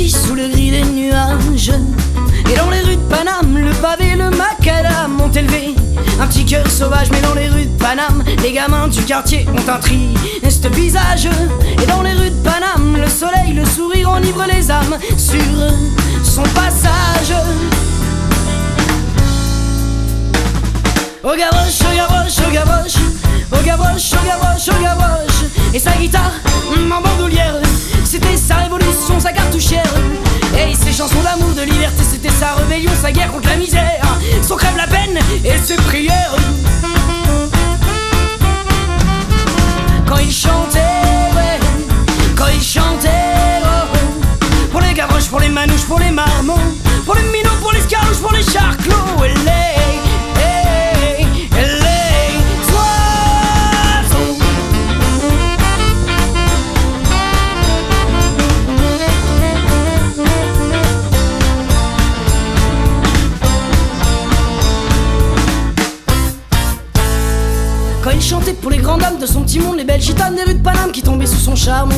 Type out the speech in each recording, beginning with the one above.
parti sous le gris des nuages. Et dans les rues de Paname, le pavé, le macadam ont élevé un petit cœur sauvage. Mais dans les rues de Paname, les gamins du quartier ont un triste visage. Et dans les rues de Paname, le soleil, le sourire enivre les âmes sur son passage. Au Gavroche, au Gavroche, au Gavroche, au Gavroche, au Gavroche, au Gavroche. Et sa guitare en bandoulière, c'était sa révolution, sa cartouchière. Et ses chansons d'amour, de liberté, c'était sa rébellion, sa guerre contre la misère, son crève la peine et ses prières. Quand il chantait, ouais, quand il chantait, oh, pour les Gavroches, pour les manouches, pour les marmots, pour les minots, pour les scarouches, pour les charclos, et les quand il chantait pour les grandes dames de son petit monde, les belles gitanes des rues de Paname qui tombaient sous son charme.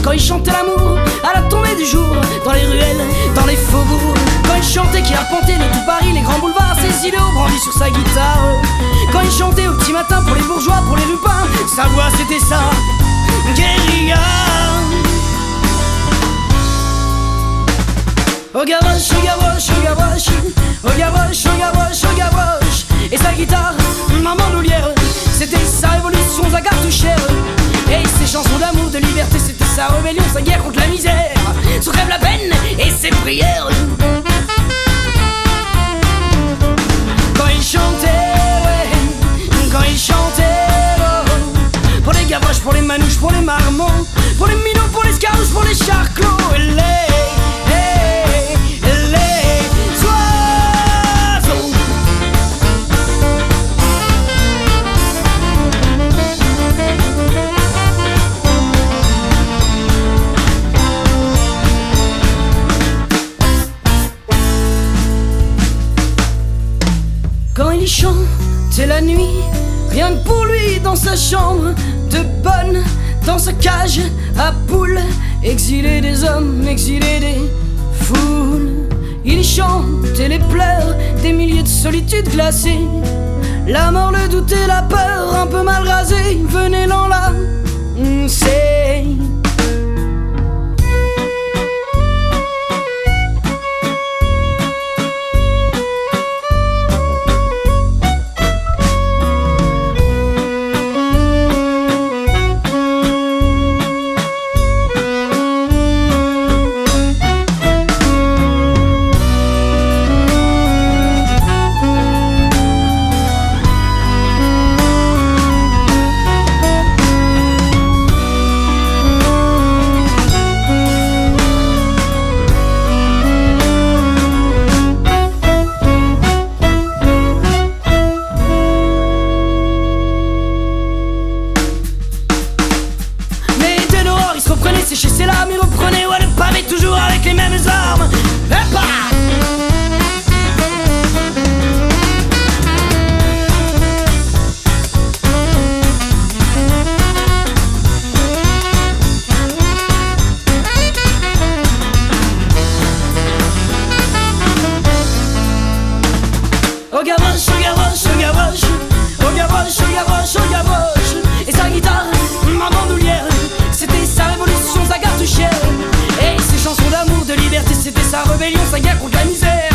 Quand il chantait l'amour à la tombée du jour, dans les ruelles, dans les faubourgs. Quand il chantait qui arpentait de tout Paris, les grands boulevards, ses idéaux brandis sur sa guitare. Quand il chantait au petit matin pour les bourgeois, pour les lupins, sa voix c'était ça, guérilla. Au Gavroche, au Gavroche, au Gavroche, au Gavroche, au Gavroche, au Gavroche. Et sa guitare, ma bandoulière, c'était sa révolution, sa cartouchière. Et ses chansons d'amour, de liberté, c'était sa rébellion, sa guerre contre la misère, son crève la peine et ses prières. Quand il chantait, ouais, quand il chantait, oh, pour les Gavroches, pour les manouches, pour les marmots, pour les minots, pour les scarouches, pour les charclos, et les quand il chantait la nuit, rien que pour lui dans sa chambre de bonne, dans sa cage à poules, exilé des hommes, exilé des foules. Il y chantait les pleurs des milliers de solitudes glacées, la mort, le doute et la peur, un peu mal rasés, venaient l'enlacer. Sécher ses larmes, il reprenait ouais, le pavé toujours avec les mêmes armes. Et bah au Gavroche, au Gavroche, au Gavroche, au Gavroche, au Gavroche, au Gavroche. Et sa guitare, ma bandoulière, c'était sa révolution, sa cartouchière. Et ses chansons d'amour, de liberté, c'était sa rébellion, sa guerre contre la misère,